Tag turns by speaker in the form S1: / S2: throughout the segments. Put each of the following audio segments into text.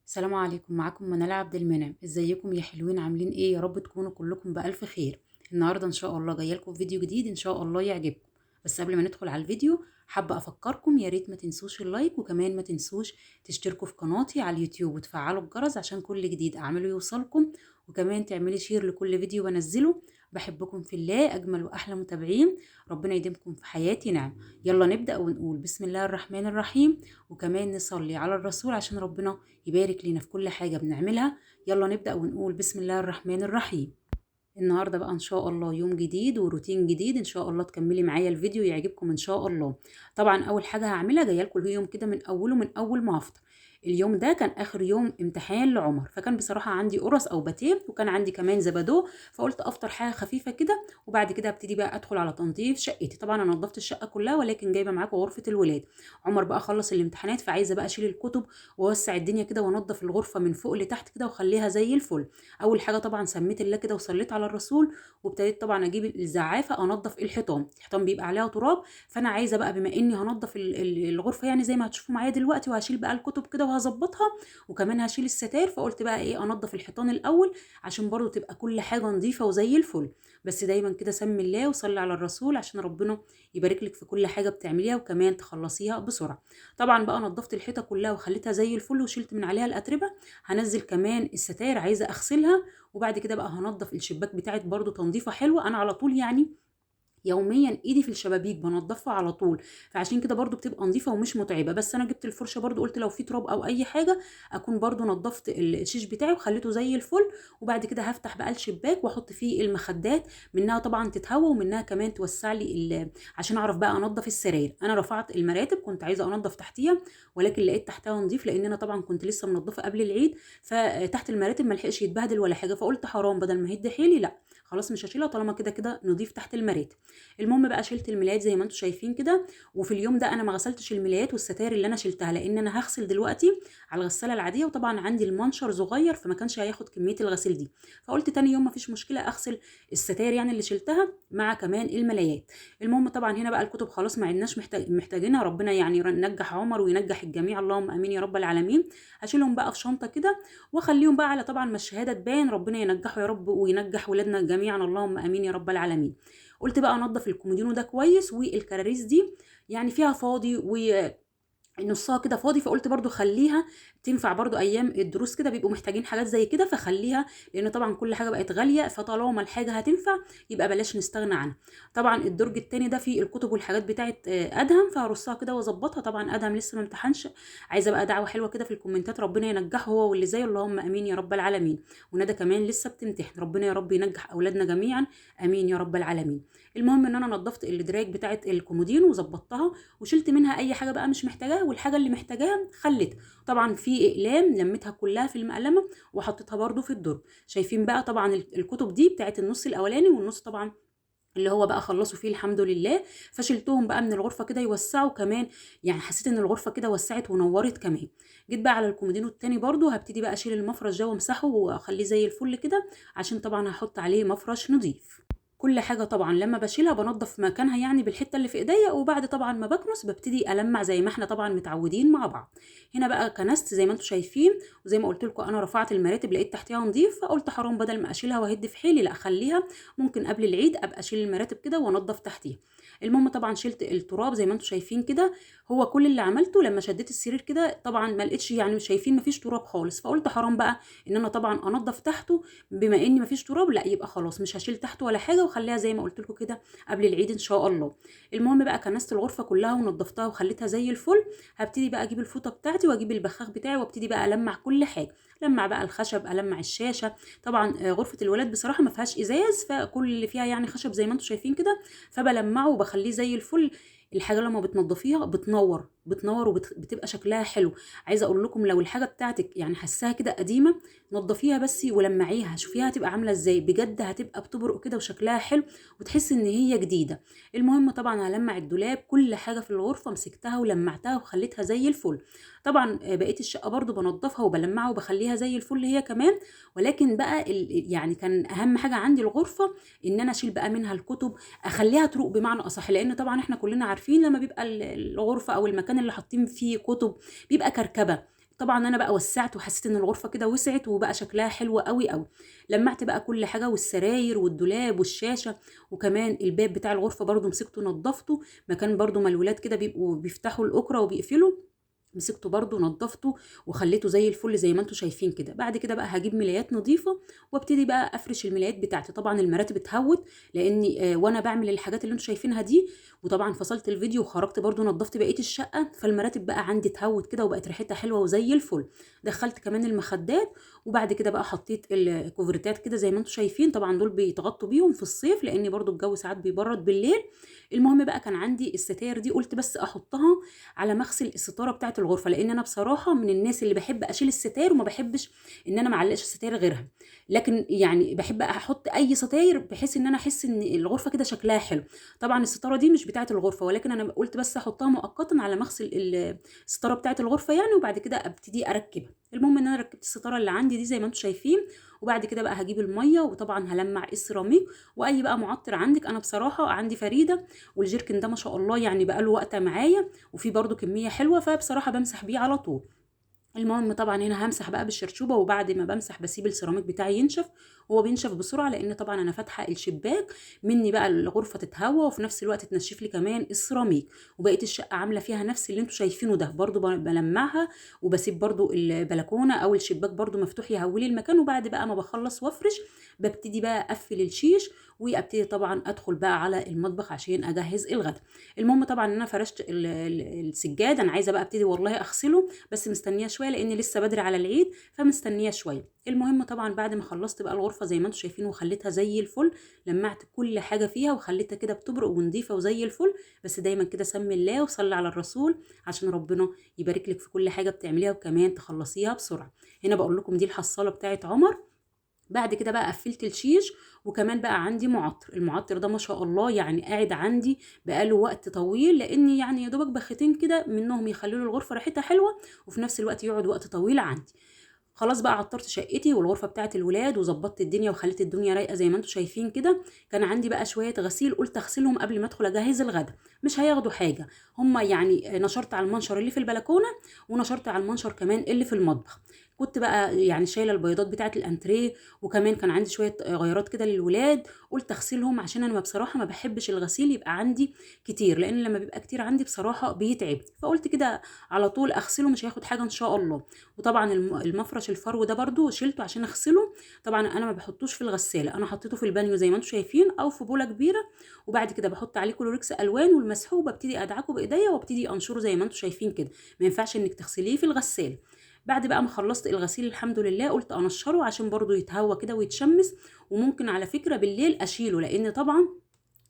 S1: السلام عليكم، معاكم منال عبد المنعم. ازيكم يا حلوين؟ عاملين ايه؟ يا رب تكونوا كلكم بألف خير. النهارده ان شاء الله جايه لكم فيديو جديد ان شاء الله يعجبكم. بس قبل ما ندخل على الفيديو حابه افكركم يا ريت ما تنسوش اللايك، وكمان ما تنسوش تشتركوا في قناتي على اليوتيوب وتفعلوا الجرس عشان كل جديد اعمله يوصلكم، وكمان تعملي شير لكل فيديو بنزله. بحبكم في الله، اجمل واحلى متابعين. ربنا يديمكم في حياتي نعم. يلا نبدأ ونقول بسم الله الرحمن الرحيم، وكمان نصلي على الرسول عشان ربنا يبارك لينا في كل حاجة بنعملها. يلا نبدأ ونقول بسم الله الرحمن الرحيم. النهاردة بقى إن شاء الله يوم جديد وروتين جديد، إن شاء الله تكملي معايا الفيديو يعجبكم إن شاء الله. طبعا أول حاجة هعملها جاية لكم اليوم كده من أوله، من أول ما أفطر. اليوم ده كان آخر يوم امتحان لعمر، فكان بصراحة عندي قرص أو باتيه، وكان عندي كمان زبادو. فقلت أفطر حاجة خفيفة كده، وبعد كده هبتدي بقى أدخل على تنظيف شقتي. طبعا أنا نظفت الشقة كلها، ولكن جايبة معاكم غرفة الولاد. عمر بقى خلص الامتحانات، فعايزة بقى أشيل الكتب وأوسع الدنيا كده وأنظف الغرفة من فوق لتحت كده وأخليها زي الفل. أول حاجة طبعا سميت الله كده وصليت على الرسول، وابتديت طبعا اجيب الزعافه انضف الحيطان بيبقى عليها تراب. فانا عايزه بقى بما اني هنضف الغرفه يعني زي ما هتشوفوا معايا دلوقتي، وهشيل بقى الكتب كده وهظبطها، وكمان هشيل الستاير. فقلت بقى ايه، انضف الحيطان الاول عشان برضو تبقى كل حاجه نظيفه وزي الفل. بس دايما كده سمي الله وصلي على الرسول عشان ربنا يبارك لك في كل حاجه بتعمليها وكمان تخلصيها بسرعه. طبعا بقى نضفت الحيطه كلها وخليتها زي الفل وشلت من عليها الاتربه. هنزل كمان الستاير عايزه اغسلها، وبعد كده بقى هنضف الشباك بتاعت برضو تنظيفه حلوه. انا على طول يعني يوميا ايدي في الشبابيك بنضفها على طول، فعشان كده برضو بتبقى نظيفه ومش متعبه. بس انا جبت الفرشه برضو، قلت لو في تراب او اي حاجه اكون برضو نضفت الشيش بتاعي وخليته زي الفل. وبعد كده هفتح بقى الشباك واحط فيه المخدات، منها طبعا تتهوى ومنها كمان توسع لي عشان اعرف بقى انضف السراير. انا رفعت المراتب، كنت عايزه انضف تحتيها ولكن لقيت تحتها نظيف، لان انا طبعا كنت لسه منضفه قبل العيد، فتحت المراتب ما لحقش يتبهدل ولا حاجه. فقلت حرام بدل ما هيدي حيلي، لا خلاص مش هشيلها طالما كده كده نضيف تحت المراتب. المهم بقى شلت الملايات زي ما انتم شايفين كده. وفي اليوم ده انا ما غسلتش الملايات والستاير اللي انا شلتها، لان انا هغسل دلوقتي على الغساله العاديه، وطبعا عندي المنشر صغير فما كانش هياخد كميه الغسيل دي. فقلت تاني يوم ما فيش مشكله اغسل الستاير يعني اللي شلتها مع كمان الملايات. المهم طبعا هنا بقى الكتب خلاص ما عدناش محتاجينها. ربنا يعني ينجح عمر وينجح الجميع، اللهم امين يا رب العالمين. هشيلهم بقى في شنطه كده واخليهم بقى على طبعا ما الشهاده تبان. ربنا ينجحه يا رب وينجح ولادنا جميعا، اللهم امين يا رب العالمين. قلت بقى انضف الكومودينو ده كويس، والكراريس دي يعني فيها فاضي ونصها كده فاضي، فقلت برضو خليها تنفع برضو ايام الدروس كده بيبقوا محتاجين حاجات زي كده، فخليها. لان طبعا كل حاجه بقت غاليه، فطالما الحاجه هتنفع يبقى بلاش نستغنى عنها. طبعا الدرج التاني ده فيه الكتب والحاجات بتاعت ادهم، فهرصها كده واظبطها. طبعا ادهم لسه ما امتحنش. عايزه بقى دعوه حلوه كده في الكومنتات، ربنا ينجحه هو واللي زيه، اللهم امين يا رب العالمين. وندى كمان لسه بتمتحن، ربنا يا رب ينجح اولادنا جميعا، امين يا رب العالمين. المهم ان انا نظفت الدراج بتاعت الكومودين وظبطتها، وشلت منها اي حاجه بقى مش محتاجاها، والحاجه اللي محتاجاها خليتها. طبعا في اقلام لميتها كلها في المقلمه وحطيتها برده في الدرج. شايفين بقى طبعا الكتب دي بتاعت النص الاولاني، والنص طبعا اللي هو بقى خلصوا فيه الحمد لله. فشلتهم بقى من الغرفه كده يوسعوا كمان، يعني حسيت ان الغرفه كده وسعت ونورت كمان. جيت بقى على الكومودينو التاني برضو هبتدي بقى اشيل المفرش ده وامسحه واخليه زي الفل كده، عشان طبعا هحط عليه مفرش نظيف. كل حاجه طبعا لما بشيلها بنضف مكانها يعني بالحته اللي في ايديا، وبعد طبعا ما بكنس ببتدي المع زي ما احنا طبعا متعودين مع بعض. هنا بقى كنست زي ما انتم شايفين، وزي ما قلت لكم انا رفعت المراتب لقيت تحتها نظيف، فقلت حرام بدل ما اشيلها واهد في حيلي، لا اخليها ممكن قبل العيد ابقى اشيل المراتب كده وانضف تحتيها. المهم طبعا شلت التراب زي ما انتم شايفين كده. هو كل اللي عملته لما شديت السرير كده طبعا ما لقيتش، يعني شايفين مفيش تراب خالص، فقلت حرام بقى ان انا طبعا انضف تحته. بما اني مفيش تراب لا يبقى خلاص مش هشيل تحته ولا حاجه، وخليها زي ما قلت لكم كده قبل العيد ان شاء الله. المهم بقى كنست الغرفه كلها ونضفتها وخليتها زي الفل. هبتدي بقى اجيب الفوطه بتاعتي واجيب البخاخ بتاعي وابتدي بقى المع كل حاجه. لمع بقى الخشب، المع الشاشه. طبعا غرفه الولاد بصراحه ما فيهاش ازاز، فكل اللي فيها يعني خشب زي ما انتم شايفين كده، فبلمعه وبخليه زي الفل. الحاجه لما بتنضفيها بتنور وبتبقى شكلها حلو. عايزه اقول لكم لو الحاجه بتاعتك يعني حساها كده قديمه، نضفيها بس ولمعيها شوفيها هتبقى عامله ازاي، بجد هتبقى بتبرق كده وشكلها حلو وتحس ان هي جديده. المهم طبعا هلمع الدولاب، كل حاجه في الغرفه مسكتها ولمعتها وخليتها زي الفل. طبعا بقيه الشقه برضو بنضفها وبلمعها وبخليها زي الفل هي كمان. ولكن بقى يعني كان اهم حاجه عندي الغرفه، ان انا اشيل بقى منها الكتب، اخليها تروق بمعنى اصح. لان طبعا احنا كلنا عارفين لما بيبقى الغرفه او المكان اللي حاطين فيه كتب بيبقى كركبه، طبعا انا بقى وسعت وحسيت ان الغرفه كده وسعت وبقى شكلها حلو قوي قوي. لمعت بقى كل حاجه، والسراير والدولاب والشاشه، وكمان الباب بتاع الغرفه برضو مسكته نضفته. مكان برضو ما الولاد كده بيبقوا بيفتحوا الاكره وبيقفلوا، مسكته برضو نضفته وخليته زي الفل زي ما انتم شايفين كده. بعد كده بقى هجيب ملايات نظيفه وابتدي بقى افرش الملايات بتاعتي. طبعا المراتب اتهوت لاني وانا بعمل الحاجات اللي انتم شايفينها دي، وطبعا فصلت الفيديو وخرجت برضو نضفت بقيه الشقه، فالمراتب بقى عندي اتهوت كده وبقت ريحتها حلوه وزي الفل. دخلت كمان المخدات، وبعد كده بقى حطيت الكوفرتات كده زي ما انتم شايفين. طبعا دول بيتغطوا بيهم في الصيف لان برضو الجو ساعات بيبرد بالليل. المهم بقى كان عندي الستاير دي، قلت بس احطها على مغسل الستاره بتاعه الغرفه، لان انا بصراحه من الناس اللي بحب اشيل الستاير وما بحبش ان انا معلقش الستاير غيرها. لكن يعني بحب احط اي ستاير بحيث ان انا احس ان الغرفه كده شكلها حلو. طبعا الستاره دي مش بتاعه الغرفه، ولكن انا قلت بس احطها مؤقتا على مغسل الستاره بتاعه الغرفه يعني، وبعد كده ابتدي اركبها. المهم ان انا ركبت الستاره اللي عندي دي زي ما انتم شايفين. وبعد كده بقى هجيب الميه، وطبعا هلمع السيراميك واي بقى معطر عندك. انا بصراحه عندي فريده، والجيركن ده ما شاء الله يعني بقى له وقت معايا، وفي برضو كميه حلوه، فبصراحه بمسح بيه على طول. المهم طبعا هنا همسح بقى بالشرشوبه، وبعد ما بمسح بسيب السيراميك بتاعي ينشف. هو بينشف بسرعه لان طبعا انا فاتحه الشباك مني بقى الغرفه تتهوى، وفي نفس الوقت تنشف لي كمان السيراميك. وبقيه الشقه عامله فيها نفس اللي انتم شايفينه ده، برضو بلمعها وبسيب برضو البلكونه او الشباك برضو مفتوح يهوي لي المكان. وبعد بقى ما بخلص وافرش ببتدي بقى اقفل الشيش، وابتدي طبعا ادخل بقى على المطبخ عشان اجهز الغدا. المهم طبعا ان انا فرشت السجاد، انا عايزه بقى ابتدي والله اغسله، بس مستنيه شويه لان لسه بدري على العيد، فمستنيه شويه. المهم طبعا بعد ما خلصت بقى الغرفه زي ما انتم شايفين وخليتها زي الفل، لمعت كل حاجه فيها وخليتها كده بتبرق ونضيفه وزي الفل. بس دايما كده سمي الله وصلي على الرسول عشان ربنا يبارك لك في كل حاجه بتعمليها وكمان تخلصيها بسرعه. هنا بقول لكم دي الحصاله بتاعت عمر. بعد كده بقى قفلت الشيش، وكمان بقى عندي معطر. المعطر ده ما شاء الله يعني قاعد عندي بقاله وقت طويل، لاني يعني يا دوبك بختين كده منهم يخلوا الغرفه ريحتها حلوه، وفي نفس الوقت يقعد وقت طويل عندي. خلاص بقى عطرت شقتي والغرفه بتاعت الولاد وظبطت الدنيا وخليت الدنيا رايقه زي ما انتم شايفين كده. كان عندي بقى شويه غسيل، قلت اغسلهم قبل ما ادخل اجهز الغدا، مش هياخدوا حاجه. هما يعني نشرت على المنشر اللي في البلكونه، ونشرت على المنشر كمان اللي في المطبخ. كنت بقى يعني شايله البيضات بتاعت الانتريه، وكمان كان عندي شويه غيارات كده للولاد، قلت اغسلهم عشان انا بصراحه ما بحبش الغسيل يبقى عندي كتير، لان لما بيبقى كتير عندي بصراحه بيتعب. فقلت كده على طول اغسله مش هياخد حاجه ان شاء الله. وطبعا المفرش الفرو ده برضو شيلته عشان اغسله. طبعا انا ما بحطوش في الغساله، انا حطيته في البانيو زي ما انتم شايفين او في بوله كبيره، وبعد كده بحط عليه كلوركس الوان والمسحوق، وببتدي ادعكه بايديا وابتدي انشره زي ما انتم شايفين كده. ما ينفعش انك تغسليه في الغساله. بعد بقى ما خلصت الغسيل الحمد لله قلت انشره عشان برضو يتهوى كده ويتشمس. وممكن على فكره بالليل اشيله، لان طبعا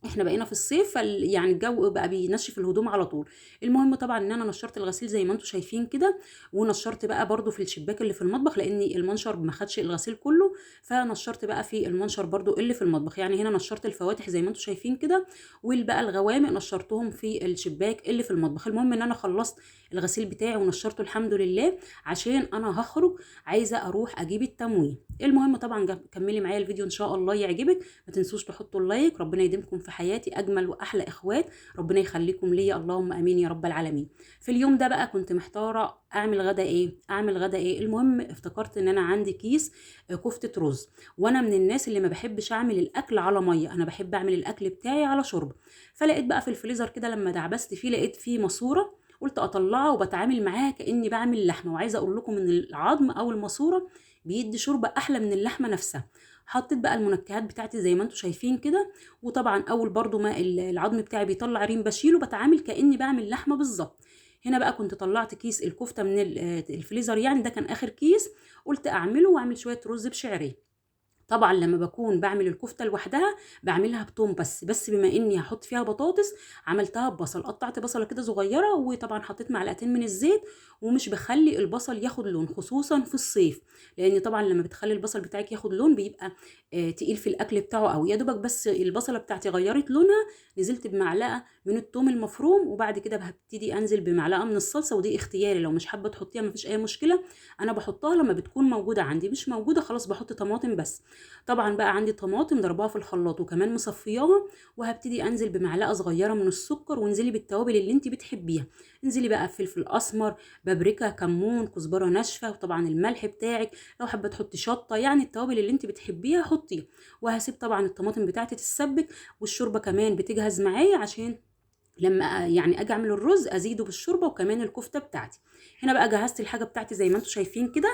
S1: احنا بقينا في الصيف يعني الجو بقى بينشف الهدوم على طول. المهم طبعا ان انا نشرت الغسيل زي ما انتم شايفين كده، ونشرت بقى برضو في الشباك اللي في المطبخ لان المنشر ما خدش الغسيل كله، فنشرت بقى في المنشر برضو اللي في المطبخ. يعني هنا نشرت الفواتح زي ما انتم شايفين كده، والبقى الغوامق نشرتهم في الشباك اللي في المطبخ. المهم ان انا خلصت الغسيل بتاعي ونشرته الحمد لله، عشان انا هخرج عايزه اروح اجيب التموين. المهم طبعا كملي معايا الفيديو ان شاء الله يعجبك. ما تنسوش تحطوا اللايك. ربنا يديمكم في حياتي اجمل واحلى اخوات، ربنا يخليكم ليا اللهم امين يا رب العالمين. في اليوم ده بقى كنت محتاره اعمل غدا ايه اعمل غدا ايه. المهم افتكرت ان انا عندي كيس كفته رز، وانا من الناس اللي ما بحبش اعمل الاكل على ميه، انا بحب اعمل الاكل بتاعي على شوربه. فلقيت بقى في الفريزر كده لما دعبست فيه لقيت فيه ماسوره، قلت اطلعها وبتعامل معاها كاني بعمل لحمه. وعايزه اقول لكم ان العظم او الماسوره بيدي شوربه احلى من اللحمه نفسها. حطيت بقى المنكهات بتاعتي زي ما انتم شايفين كده، وطبعا اول برضو ما العظم بتاعي بيطلع ريم بشيله، بتعامل كاني بعمل لحمه بالظبط. هنا بقى كنت طلعت كيس الكفته من الفريزر، يعني ده كان اخر كيس، قلت اعمله واعمل شويه رز بشعريه. طبعا لما بكون بعمل الكفته لوحدها بعملها بتوم بس بما اني هحط فيها بطاطس عملتها ببصل. قطعت بصله كده صغيره، وطبعا حطيت معلقتين من الزيت، ومش بخلي البصل ياخد لون خصوصا في الصيف، لان طبعا لما بتخلي البصل بتاعك ياخد لون بيبقى تقيل في الاكل بتاعه قوي. يا دوبك بس البصله بتاعتي غيرت لونها نزلت بمعلقه من التوم المفروم، وبعد كده هبتدي انزل بمعلقه من الصلصه، ودي اختياري لو مش حابه تحطيها مفيش اي مشكله. انا بحطها لما بتكون موجوده عندي، مش موجوده خلاص بحط طماطم بس. طبعا بقى عندي طماطم ضربها في الخلاط وكمان مصفياها، وهبتدي انزل بمعلقه صغيره من السكر، وانزلي بالتوابل اللي انت بتحبيها. انزلي بقى فلفل اسمر، بابريكا، كمون، كزبره ناشفه، وطبعا الملح بتاعك، لو حابه تحطي شطه يعني التوابل اللي انت بتحبيها حطيها. وهسيب طبعا الطماطم بتاعتي تتسبك، والشوربه كمان بتجهز معايا عشان لما يعني اجي اعمل الرز ازيده بالشوربه وكمان الكفته بتاعتي. هنا بقى جهزت الحاجه بتاعتي زي ما انتم شايفين كده.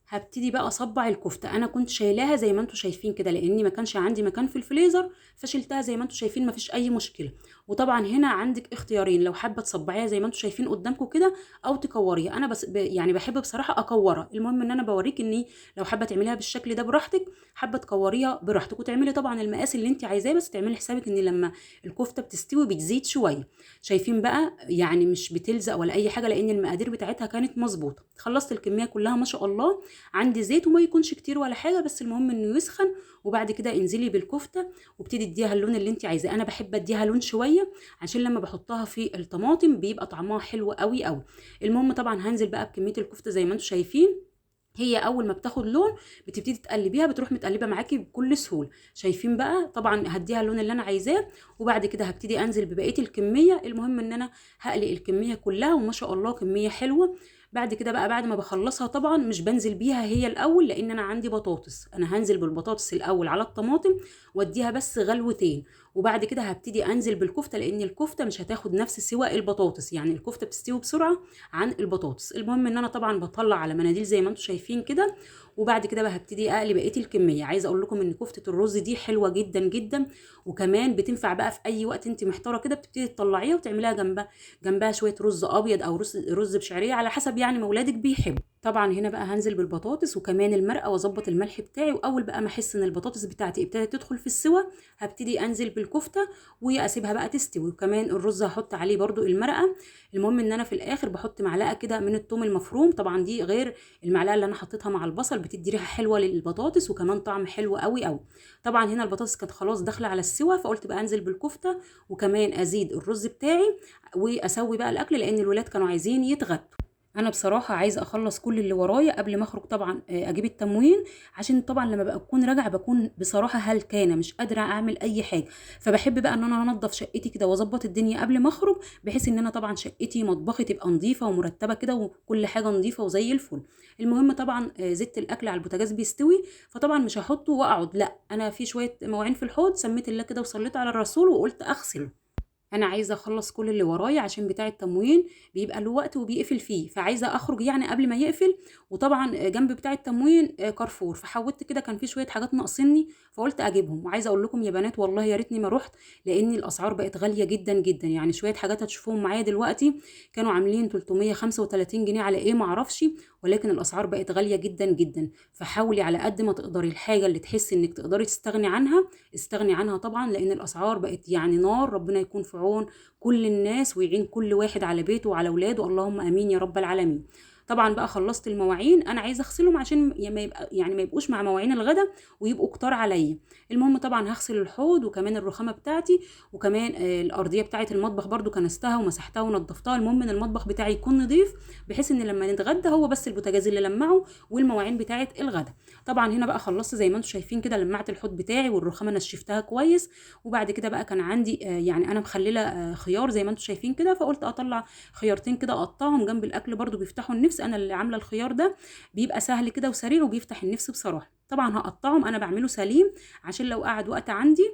S1: هبتدي بقى اصبع الكفته. انا كنت شايلاها زي ما انتم شايفين كده لاني ما كانش عندي مكان في الفريزر، فشلتها زي ما انتم شايفين، ما فيش اي مشكله. وطبعا هنا عندك اختيارين، لو حابه تصبعيها زي ما انتم شايفين قدامكم كده او تكوريها. انا بس يعني بحب بصراحه اكورها. المهم ان انا بوريك اني لو حابه تعمليها بالشكل ده براحتك، حابه تكوريها براحتك، وتعملي طبعا المقاس اللي انت عايزاه، بس تعملي حسابك ان لما الكفته بتستوي بتزيد شويه. شايفين بقى يعني مش بتلزق ولا اي حاجه لان المقادير بتاعتها كانت مظبوطه. خلصت الكميه كلها ما شاء الله. عندي زيت وما يكونش كتير ولا حاجه، بس المهم انه يسخن. وبعد كده انزلي بالكفته وابتدي اديها اللون اللي انت عايزاه. انا بحب اديها لون شويه عشان لما بحطها في الطماطم بيبقى طعمها حلو قوي قوي. المهم طبعا هنزل بقى بكميه الكفته زي ما انتم شايفين. هي اول ما بتاخد لون بتبتدي تقلبيها، بتروح متقلبه معاكي بكل سهوله. شايفين بقى طبعا هديها اللون اللي انا عايزاه. وبعد كده هبتدي انزل ببقيه الكميه. المهم ان انا هقلي الكميه كلها، وما شاء الله كميه حلوه. بعد كده بقى بعد ما بخلصها طبعا مش بنزل بيها هي الاول لان انا عندي بطاطس. انا هنزل بالبطاطس الاول على الطماطم واديها بس غلوتين، وبعد كده هبتدي انزل بالكفته لان الكفته مش هتاخد نفس سوى البطاطس، يعني الكفته بتستوي بسرعه عن البطاطس. المهم ان انا طبعا بطلع على مناديل زي ما انتم شايفين كده. وبعد كده بقى هبتدي اقلي بقيه الكميه. عايزه اقول لكم ان كفته الرز دي حلوه جدا جدا، وكمان بتنفع بقى في اي وقت انت محتاره كده بتبتدي تطلعيها وتعمليها جنبها شويه رز ابيض او رز بشعريه على حسب يعني ما اولادك بيحبوا. طبعا هنا بقى هنزل بالبطاطس وكمان المرقه واظبط الملح بتاعي. واول بقى ما احس ان البطاطس بتاعتي ابتدت تدخل في السوى هبتدي انزل بالكفته واسيبها بقى تستوي. وكمان الرز هحط عليه برده المرقه. المهم ان انا في الاخر بحط معلقه كده من الثوم المفروم، طبعا دي غير المعلقه اللي انا حطيتها مع البصل، بتدي ريحه حلوه للبطاطس وكمان طعم حلو قوي قوي. طبعا هنا البطاطس كانت خلاص داخله على السوى، فقلت بقى انزل بالكفته وكمان ازيد الرز بتاعي واسوي بقى الاكل لان الولاد كانوا عايزين يتغدوا. انا بصراحه عايزه اخلص كل اللي ورايا قبل ما اخرج طبعا اجيب التموين، عشان طبعا لما بكون راجعه بكون بصراحه هلكانه مش قادره اعمل اي حاجه. فبحب بقى ان انا انضف شقتي كده واظبط الدنيا قبل ما اخرج، بحيث ان انا طبعا شقتي مطبخي تبقى نظيفه ومرتبه كده وكل حاجه نظيفه وزي الفل. المهم طبعا زدت الاكل على البوتاجاز بيستوي، فطبعا مش هحطه واقعد، لا انا في شويه مواعين في الحوض سميت الله كده وصليت على الرسول وقلت اغسل. انا عايزه اخلص كل اللي ورايا عشان بتاع التموين بيبقى له وقت وبيقفل فيه، فعايزه اخرج يعني قبل ما يقفل. وطبعا جنب بتاع التموين كارفور، فحودت كده كان في شويه حاجات ناقصني فقلت اجيبهم. وعايزه اقول لكم يا بنات والله يا ريتني ما رحت لان الاسعار بقت غاليه جدا جدا. يعني شويه حاجات هتشوفوهم معايا دلوقتي كانوا عاملين 335 جنيه على ايه معرفش، ولكن الاسعار بقت غاليه جدا جدا. فحاولي على قد ما تقدري الحاجه اللي تحسي انك تقدري تستغني عنها استغني عنها طبعا، لان الاسعار بقت يعني نار. ربنا يكون في عون كل الناس ويعين كل واحد على بيته وعلى اولاده، اللهم امين يا رب العالمين. طبعا بقى خلصت المواعين، انا عايزه اغسلهم عشان ما يبقى يعني ما يبقوش مع مواعين الغدا ويبقوا كتار عليا. المهم طبعا هغسل الحوض وكمان الرخامه بتاعتي وكمان الارضيه بتاعه المطبخ برده كنستها ومسحتها ونضفتها. المهم ان المطبخ بتاعي يكون نظيف بحيث ان لما نتغدى هو بس البوتاجاز اللي لمعه والمواعين بتاعه الغدا. طبعا هنا بقى خلصت زي ما انتم شايفين كده، لمعت الحوض بتاعي والرخامه نشفتها كويس. وبعد كده بقى كان عندي يعني انا مخلله خيار زي ما انتم شايفين كده، فقلت اطلع خيارتين كده اقطعهم جنب الاكل برده بيفتحوا النفس. انا اللي عامله الخيار ده بيبقى سهل كده وسريع وبيفتح النفس بصراحه. طبعا هقطعهم، انا بعمله سليم عشان لو قعد وقت عندي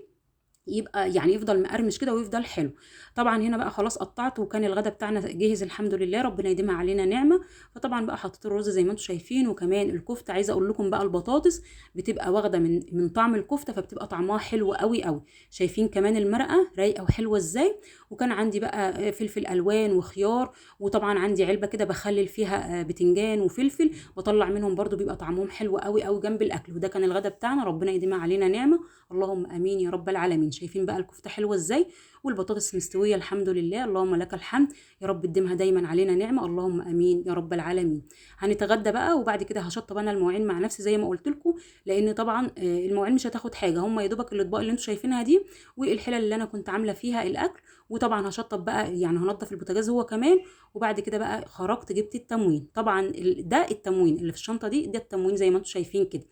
S1: يبقى يعني يفضل مقرمش كده ويفضل حلو. طبعا هنا بقى خلاص قطعت وكان الغدا بتاعنا جاهز الحمد لله، ربنا يديمها علينا نعمه. فطبعا بقى حطيت الرز زي ما انتم شايفين وكمان الكفته. عايزه اقول لكم بقى البطاطس بتبقى واخده من طعم الكفته فبتبقى طعمها حلو قوي قوي. شايفين كمان المرقه رايقه وحلوه ازاي. وكان عندي بقى فلفل الوان وخيار، وطبعا عندي علبه كده بخلل فيها بتنجان وفلفل بطلع منهم برده بيبقى طعمهم حلو قوي قوي جنب الاكل. وده كان الغدا بتاعنا، ربنا يديمها علينا نعمه، اللهم امين يا رب العالمين. شايفين بقى الكفته حلوه ازاي والبطاطس مستويه الحمد لله، اللهم لك الحمد يا رب اديمها دايما علينا نعمه، اللهم امين يا رب العالمين. هنتغدى بقى وبعد كده هشطب انا المواعين مع نفسي زي ما قلت لكم، لان طبعا المواعين مش هتاخد حاجه، هم يا دوبك الاطباق اللي انتم شايفينها دي والحلل اللي انا كنت عامله فيها الاكل. وطبعا هشطب بقى يعني هنضف البوتاجاز هو كمان. وبعد كده بقى خرجت جبت التموين. طبعا ده التموين اللي في الشنطه دي، ده التموين زي ما انتم شايفين كده.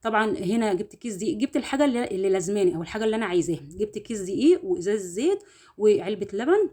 S1: طبعا هنا جبت كيس دقيق، جبت الحاجه اللي لازماني او الحاجه اللي انا عايزاها. جبت كيس دقيق وازاز زيت وعلبه لبن،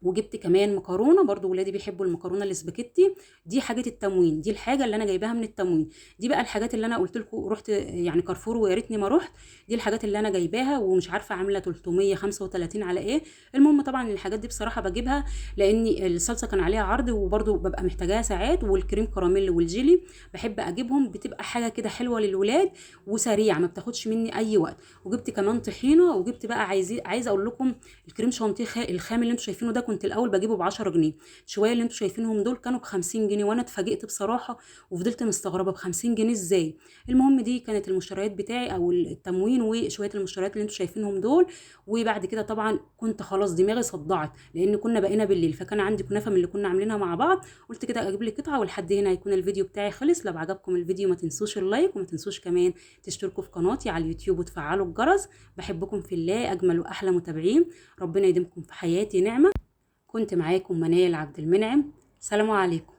S1: وجبت كمان مكرونه، برضو ولادي بيحبوا المكرونه الاسباجيتي. دي حاجه التموين، دي الحاجه اللي انا جايباها من التموين. دي بقى الحاجات اللي انا قلت لكم رحت يعني كارفور ويا ريتني ما رحت. دي الحاجات اللي انا جايباها، ومش عارفه عامله 335 على ايه. المهم طبعا الحاجات دي بصراحه بجيبها لان الصلصه كان عليها عرض، وبرضو ببقى محتاجاها ساعات، والكريم كراميل والجيلي بحب اجيبهم، بتبقى حاجه كده حلوه للولاد وسريعه ما بتاخدش مني اي وقت. وجبت كمان طحينه، وجبت بقى عايزه اقول لكم الكريم شانتيه الخام اللي انتم شايفينه ده كنت الاول بجيبه ب 10 جنيه. شويه اللي انتم شايفينهم دول كانوا ب 50 جنيه، وانا اتفاجئت بصراحه وفضلت مستغربه ب 50 جنيه ازاي. المهم دي كانت المشتريات بتاعي او التموين، وشويه المشتريات اللي انتم شايفينهم دول. وبعد كده طبعا كنت خلاص دماغي صدعت، لان كنا بقينا بالليل، فكان عندي كنافه من اللي كنا عاملينها مع بعض. قلت كده اجيب لي قطعه، ولحد هنا هيكون الفيديو بتاعي خلص. لو عجبكم الفيديو ما تنسوش اللايك، وما تنسوش كمان تشتركوا في قناتي على اليوتيوب وتفعلوا الجرس. بحبكم في الله، اجمل واحلى متابعين. ربنا يديمكم في حياتي نعمه. كنت معاكم منال عبد المنعم. سلام عليكم.